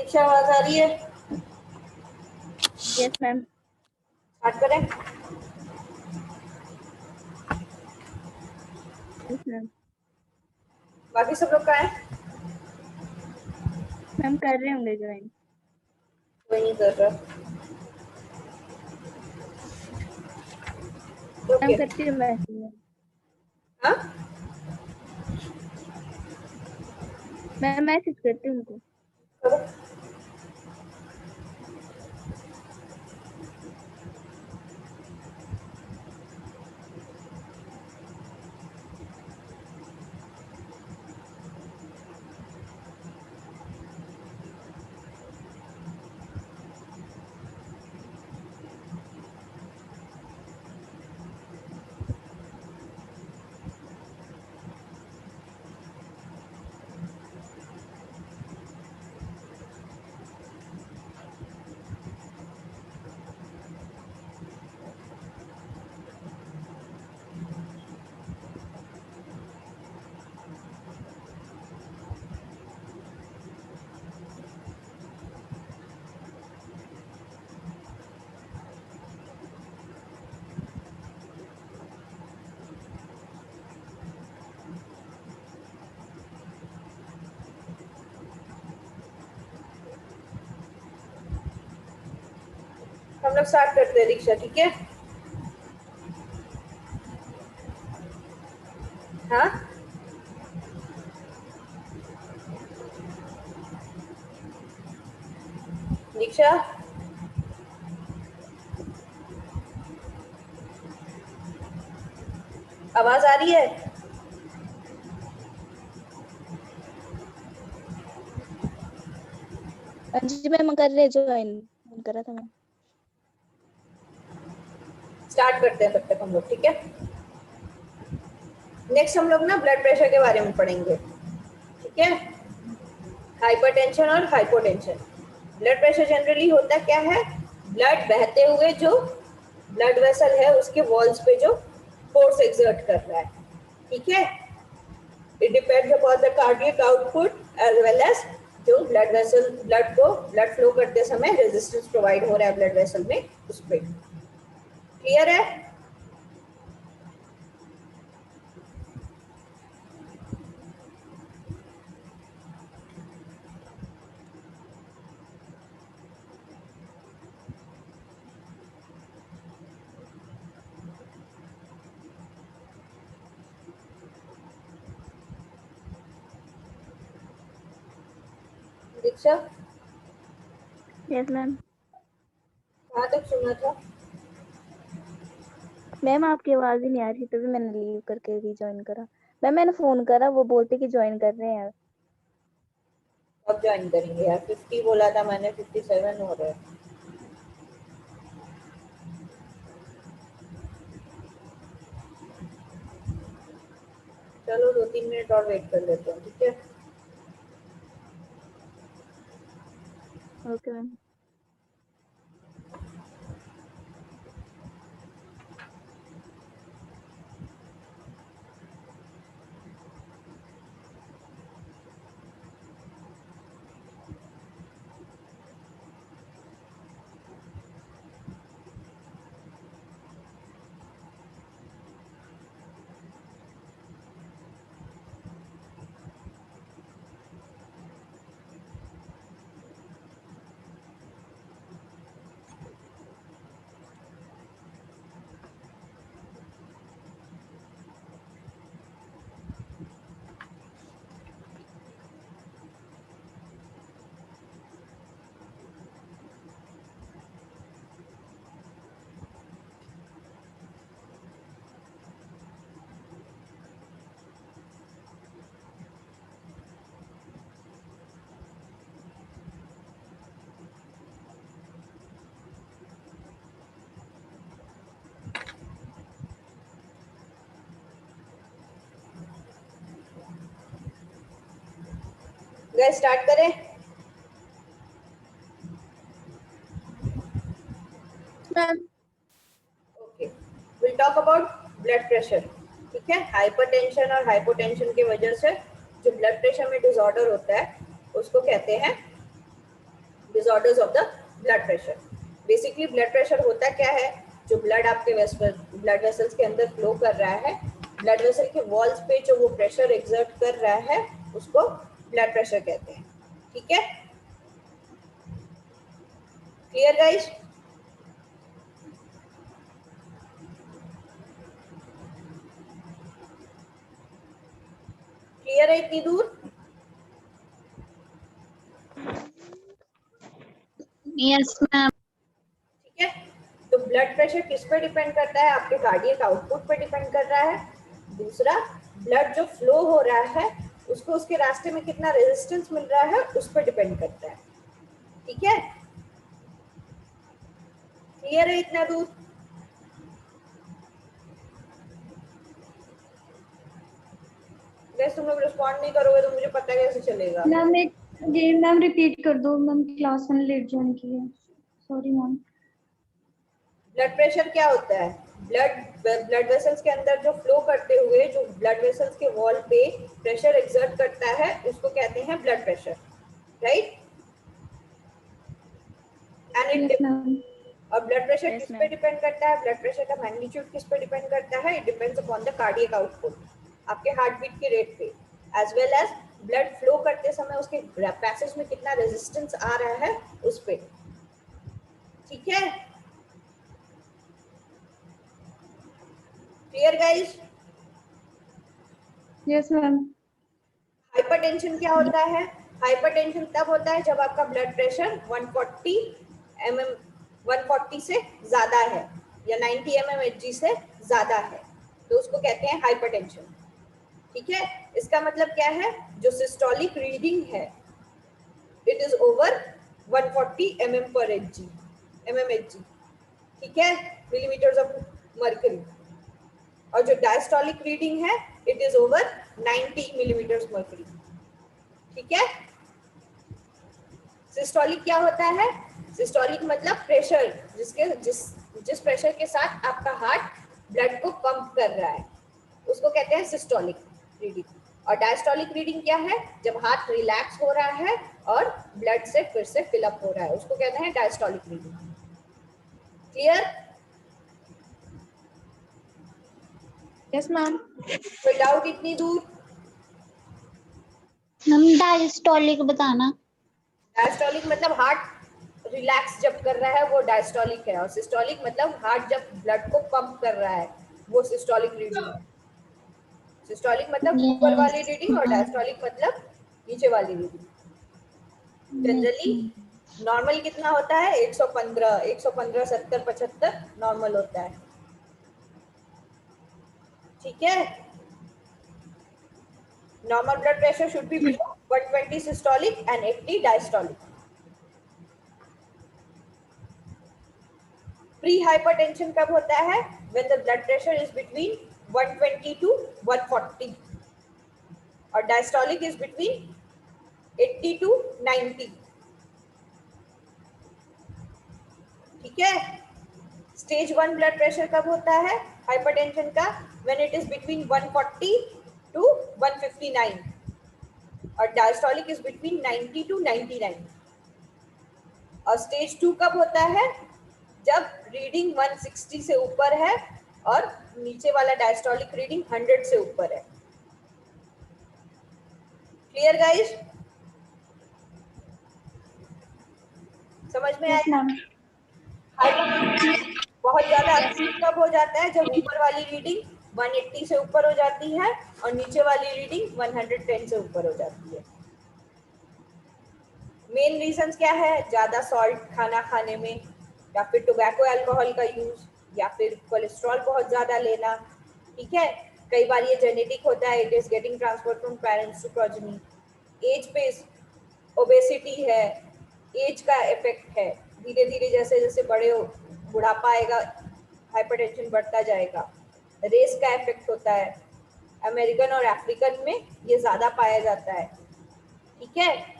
दीक्षा आवाज आ रही है? Yes ma'am. स्टार्ट करें? Yes ma'am. बाकी सब लोग कहाँ हैं? मैम कर रहे होंगे ज्वाइन। कोई नहीं कर रहा। Ma'am okay. करती हूँ मैसेज। हाँ, मैं मैसेज करती हूँ उनको। करो। हम लोग स्टार्ट करते हैं दीक्षा, ठीक है? हाँ, दीक्षा आवाज आ रही है? जी मैम कर रहे ज्वाइन करा था मैम। स्टार्ट करते हैं तब तक हम लोग, ठीक है? नेक्स्ट हम लोग ना ब्लड प्रेशर के बारे में पढ़ेंगे, ठीक है? हाइपरटेंशन और हाइपोटेंशन। ब्लड प्रेशर जनरली होता क्या है? ब्लड बहते हुए जो ब्लड वेसल है उसके वॉल्स पे जो फोर्स एक्सर्ट कर रहा है, ठीक है? It depends upon the cardiac output as well as जो ब्लड वेसल ब्लड को ब्लड फ्लो करते समय रेजिस्टेंस प्रोवाइड हो रहा है ब्लड वेसल में, उस पे। क्लियर है? दीक्षा यस मैम। कहाँ तक सुना था? मैम आपकी आवाज ही नहीं आ रही तभी मैंने लीव करके रिज्वाइन करा। मैम मैंने फोन करा, वो बोलते कि ज्वाइन कर रहे हैं। कब ज्वाइन करेंगे यार? 50 बोला था मैंने, 57 हो रहा है। चलो 2-3 मिनट और वेट कर लेते हैं, ठीक है? Okay ma'am. गैस स्टार्ट करें? Ma'am okay, will talk about blood pressure, ठीक है? हाइपरटेंशन और हाइपोटेंशन की वजह से जो ब्लड प्रेशर में डिसऑर्डर होता है उसको कहते हैं disorders of the blood pressure. Basically blood pressure होता क्या है, जो ब्लड आपके ब्लड वेसल्स के अंदर फ्लो कर रहा है, ब्लड वेसल के वॉल्स पे जो वो प्रेशर एक्सर्ट कर रहा है उसको ब्लड प्रेशर कहते हैं। ठीक है, क्लियर गाइस? क्लियर है इतनी दूर? Yes ma'am. ठीक है, तो ब्लड प्रेशर किस पे डिपेंड करता है? आपके कार्डियक आउटपुट पे डिपेंड कर रहा है। दूसरा, ब्लड जो फ्लो हो रहा है उसको उसके रास्ते में कितना रेजिस्टेंस मिल रहा है उस पर डिपेंड करता है। ठीक है, क्लियर है इतना दूर? गैस तुम लोग रिस्पॉन्ड नहीं करोगे तो मुझे पता कैसे चलेगा? मैम एक अगेन मैम रिपीट कर दो, मैम क्लास मैंने लेट ज्वाइन की है, सॉरी मैम। ब्लड प्रेशर क्या होता है? ब्लड वेसल्स के अंदर जो फ्लो करते हुए जो ब्लड वेसल्स के वॉल पे प्रेशर एक्सर्ट करता है उसको कहते हैं blood pressure, right? And yes it, ma'am. और ब्लड प्रेशर Yes, किस पे ma'am. डिपेंड करता है? ब्लड प्रेशर का मैग्नीट्यूड किस पे डिपेंड करता है? It depends upon the cardiac output, आपके हार्ट बीट के रेट पे, as well as blood flow करते समय उसके पैसेज में कितना रेजिस्टेंस आ रहा है उस पे। ठीक है, clear guys? Yes ma'am. Hypertension क्या होता है? हाइपरटेंशन तब होता है जब आपका ब्लड प्रेशर 140 से ज्यादा है या 90 mmHg से ज्यादा है, तो उसको कहते हैं हाइपरटेंशन। ठीक है, इसका मतलब क्या है? जो सिस्टोलिक रीडिंग है इट इज ओवर 140 mmHg, ठीक है, मिलीमीटर्स ऑफ मर्करी। और जो डायस्टोलिक रीडिंग है it is over 90 millimetres mercury. ठीक है, सिस्टोलिक क्या होता है? सिस्टोलिक मतलब प्रेशर, जिस प्रेशर के साथ आपका हार्ट ब्लड को पंप कर रहा है उसको कहते हैं सिस्टोलिक रीडिंग। और डायस्टोलिक रीडिंग क्या है? जब हार्ट रिलैक्स हो रहा है और ब्लड से फिर से फिलअप हो रहा है उसको कहते हैं diastolic reading. Clear? Yes ma'am. कोई डाउट इतनी दूर? मैम डायस्टोलिक बताना। डायस्टोलिक मतलब हार्ट रिलैक्स जब कर रहा है वो डायस्टोलिक है, और सिस्टोलिक मतलब हार्ट जब ब्लड को पंप कर रहा है वो सिस्टोलिक रीडिंग है। सिस्टोलिक मतलब ऊपर वाली यस रीडिंग और डायस्टोलिक मतलब नीचे वाली रीडिंग। जनरली नॉर्मल कितना होता है? 115, 70, 75 नॉर्मल होता है। ठीक है, normal blood pressure should be below 120 systolic and 80 diastolic. Pre hypertension कब होता है? When the blood pressure is between 120 to 140 और डायस्टोलिक इज बिटवीन 80 टू 90। ठीक है, स्टेज 1 ब्लड प्रेशर कब होता है हाइपरटेंशन का? When it is between 140 to 159 और डायस्टोलिक इज बिटवीन 90 टू 99। और स्टेज 2 कब होता है? जब रीडिंग 160 से ऊपर है और नीचे वाला डायस्टोलिक रीडिंग 100 से ऊपर है। Clear guys? समझ में यस आया? मैम। बहुत ज्यादा अक्यूट कब हो जाता है? जब ऊपर वाली रीडिंग 180 से ऊपर हो जाती है और नीचे वाली रीडिंग 110 से ऊपर हो जाती है। मेन रीजंस क्या है? ज्यादा सॉल्ट खाना खाने में, या फिर टोबैको अल्कोहल का यूज, या फिर कोलेस्ट्रॉल बहुत ज्यादा लेना। ठीक है, कई बार ये जेनेटिक होता है, it is getting transferred from parents to progeny. Age पे ओबेसिटी है, एज का इफेक्ट है, धीरे धीरे जैसे जैसे बड़े बुढ़ापा आएगा हाइपरटेंशन बढ़ता जाएगा। रेस का इफेक्ट होता है, अमेरिकन और अफ्रीकन में ये ज्यादा पाया जाता है। ठीक है,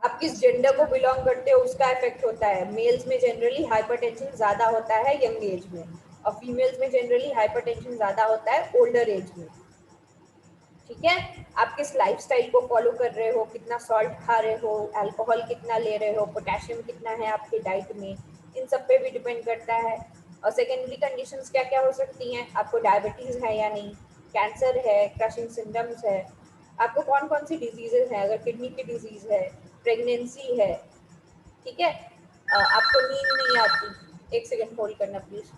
आप किस जेंडर को बिलोंग करते हो उसका इफेक्ट होता है। मेल्स में जनरली हाइपरटेंशन ज्यादा होता है यंग एज में, और फीमेल्स में जनरली हाइपरटेंशन ज्यादा होता है ओल्डर एज में। ठीक है, आप किस लाइफस्टाइल को फॉलो कर रहे हो, कितना सॉल्ट खा रहे हो, अल्कोहल कितना ले रहे हो, पोटेशियम कितना है आपके डाइट में, इन सब पे भी डिपेंड करता है। और सेकेंडरी कंडीशंस क्या क्या हो सकती हैं, आपको डायबिटीज़ है या नहीं, कैंसर है, क्रशिंग सिम्टम्स है, आपको कौन कौन सी डिजीजेज हैं, अगर किडनी की डिजीज है, प्रेगनेंसी है, ठीक है, आपको नींद नहीं आती। एक सेकेंड होल्ड करना प्लीज।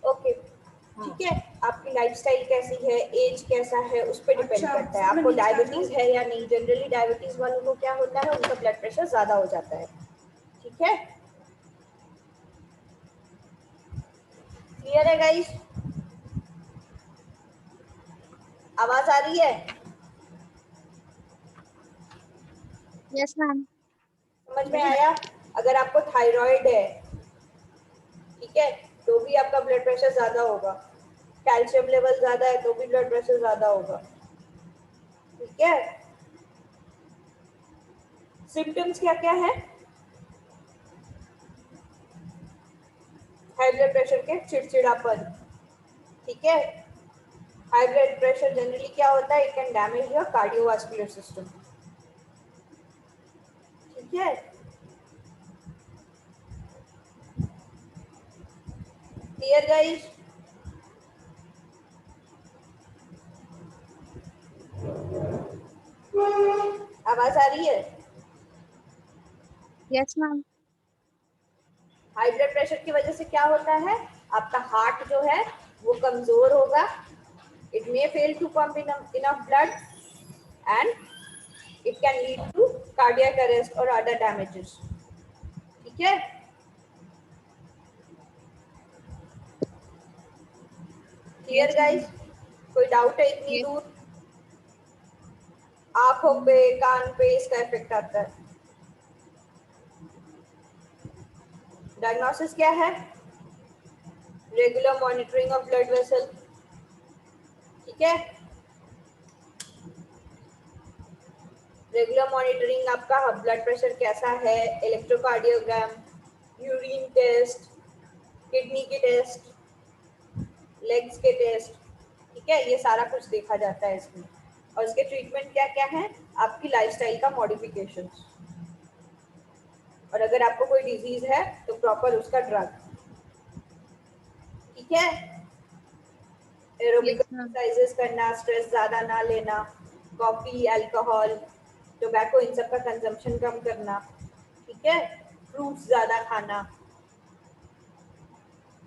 ओके, ठीक है, आपकी लाइफस्टाइल कैसी है, एज कैसा है, उस पर डिपेंड करता है। आपको डायबिटीज है या नहीं, जनरली डायबिटीज वालों को क्या होता है, उनका ब्लड प्रेशर ज्यादा हो जाता है। ठीक है, क्लियर है गाइस? आवाज आ रही है? Yes ma'am. समझ में आया? अगर आपको थायराइड है, ठीक है, तो भी आपका ब्लड प्रेशर ज्यादा होगा। कैल्शियम लेवल ज्यादा है तो भी ब्लड प्रेशर ज्यादा होगा। ठीक है, सिम्टम्स क्या क्या है हाई ब्लड प्रेशर के? चिड़चिड़ापन, ठीक है, हाई ब्लड प्रेशर जनरली क्या होता है, it can damage your cardiovascular system. ठीक है, क्लियर गाइस? आवाज आ रही है? Yes ma'am. High blood pressure की वजह से क्या होता है, आपका हार्ट जो है वो कमजोर होगा, it may fail to pump enough blood and it can lead to cardiac arrest और अदर डैमेजेस। ठीक है, क्लियर यस मैम। गाइस? कोई डाउट है इतनी यस। दूर? आंखों पे, कान पे इसका इफेक्ट आता है। डायग्नोसिस क्या है? Regular monitoring of blood vessel. ठीक है, रेगुलर मॉनिटरिंग, आपका ब्लड प्रेशर कैसा है, इलेक्ट्रोकार्डियोग्राम, यूरिन टेस्ट, किडनी के टेस्ट, लेग्स के टेस्ट, ठीक है, ये सारा कुछ देखा जाता है इसमें। और इसके ट्रीटमेंट क्या क्या है, आपकी लाइफस्टाइल का मॉडिफिकेशन, और अगर आपको कोई डिजीज है तो प्रॉपर उसका ड्रग। ठीक है, एरोबिक यस मैम। एक्सरसाइजेस करना, स्ट्रेस ज्यादा ना लेना, कॉफी, अल्कोहल, टोबैको, इन सब का कंजम्पशन कम करना। ठीक है, फ्रूट्स ज्यादा खाना।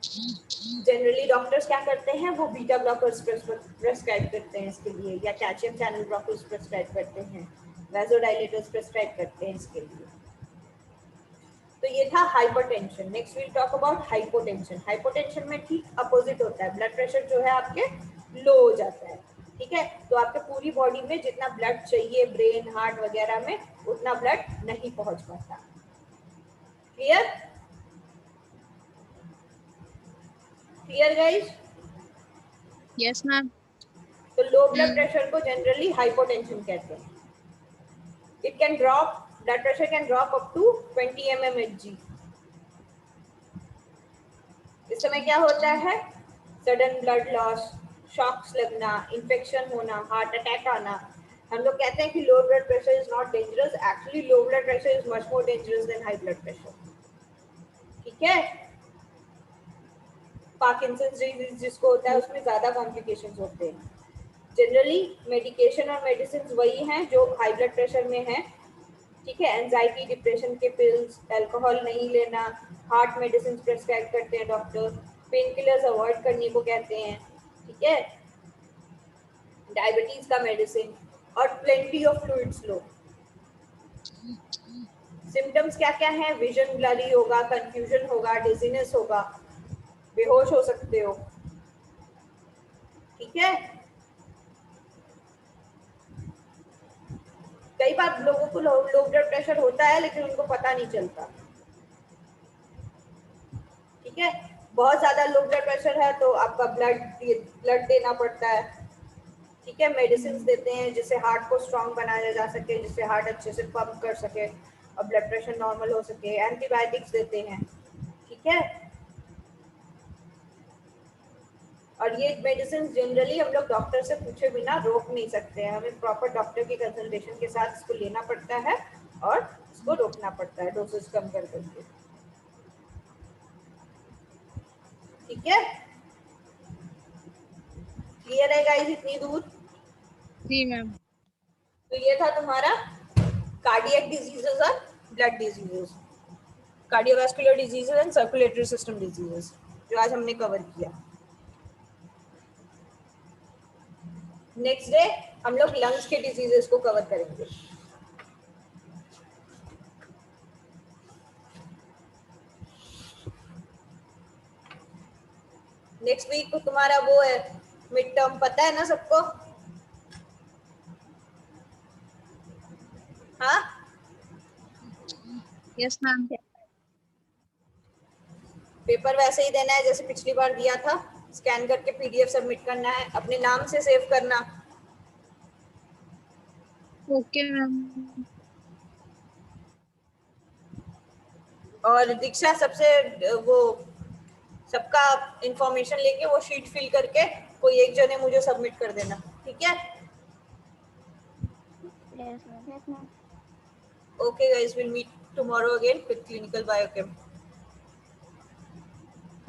जनरली डॉक्टर्स क्या करते हैं, वो बीटा ब्लॉकर्स प्रेस्क्राइब करते हैं इसके लिए, या कैल्शियम चैनल ब्लॉकर्स प्रेस्क्राइब करते हैं, वैसोडाइलेटर्स प्रेस्क्राइब करते हैं इसके लिए। तो ये था hypertension. Next will talk about hypotension. Hypotension में ठीक अपोजिट होता है, ब्लड प्रेशर जो है आपके लो हो जाता है। ठीक है, तो आपके पूरी बॉडी में जितना ब्लड चाहिए ब्रेन, हार्ट वगैरह में, उतना ब्लड नहीं पहुंच पाता। Clear? Clear guys? Yes ma'am. तो लो ब्लड प्रेशर को जनरली हाइपोटेंशन कहते हैं। It can drop, blood pressure can drop up to 20 mmHg। इस समय क्या होता है, सडन ब्लड लॉस, शॉक्स लगना, इन्फेक्शन होना, हार्ट अटैक आना। हम लोग कहते हैं कि low blood pressure is not dangerous, actually low blood pressure is much more dangerous than high blood pressure. ठीक है, पार्किंसंस डिजीज जिसको होता है उसमें ज्यादा कॉम्प्लिकेशंस होते हैं। जनरली मेडिकेशन और मेडिसिन वही हैं जो हाई ब्लड प्रेशर में है। ठीक है, एंजाइटी, डिप्रेशन के पिल्स, अल्कोहल नहीं लेना, हार्ट मेडिसिन प्रेस्क्राइब करते हैं डॉक्टर, पेन किलर्स अवॉइड करने को कहते हैं। ठीक है, डायबिटीज का मेडिसिन, और plenty of fluids low. Symptoms क्या क्या है, विजन ब्लरी होगा, कंफ्यूजन होगा, डिजीनेस होगा, बेहोश हो सकते हो। ठीक है, कई बार लोगों को लो ब्लड प्रेशर होता है लेकिन उनको पता नहीं चलता। ठीक है, बहुत ज्यादा लो ब्लड प्रेशर है तो आपका ब्लड देना पड़ता है। ठीक है, मेडिसिन देते हैं जिससे हार्ट को स्ट्रांग बनाया जा सके, जिससे हार्ट अच्छे से पंप कर सके और ब्लड प्रेशर नॉर्मल हो सके। एंटीबायोटिक्स देते हैं। ठीक है, और ये मेडिसिन जनरली हम लोग डॉक्टर से पूछे बिना रोक नहीं सकते हैं, हमें प्रॉपर डॉक्टर की कंसल्टेशन के साथ इसको लेना पड़ता है और इसको रोकना पड़ता है डोसेज कम कर करके। ठीक है, क्लियर है गाइस इतनी दूर? जी मैम। तो ये था तुम्हारा कार्डियक डिजीजेस और blood diseases, cardiovascular diseases and circulatory system diseases, जो आज हमने कवर किया। नेक्स्ट डे हम लोग लंग्स के डिजीजेस को कवर करेंगे। नेक्स्ट वीक को तुम्हारा वो है मिड टर्म, पता है ना सबको? हाँ, यस मैम। पेपर वैसे ही देना है जैसे पिछली बार दिया था, स्कैन करके पीडीएफ सबमिट करना है, अपने नाम से सेव करना। Okay ma'am. और दीक्षा सबसे वो सबका इंफॉर्मेशन लेके वो शीट फिल करके कोई एक जने मुझे सबमिट कर देना। ठीक है, yes ma'am. Okay guys, will meet tomorrow again with clinical biochem.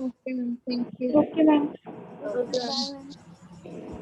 Okay ma'am, thank you. Okay ma'am. Okay ma'am.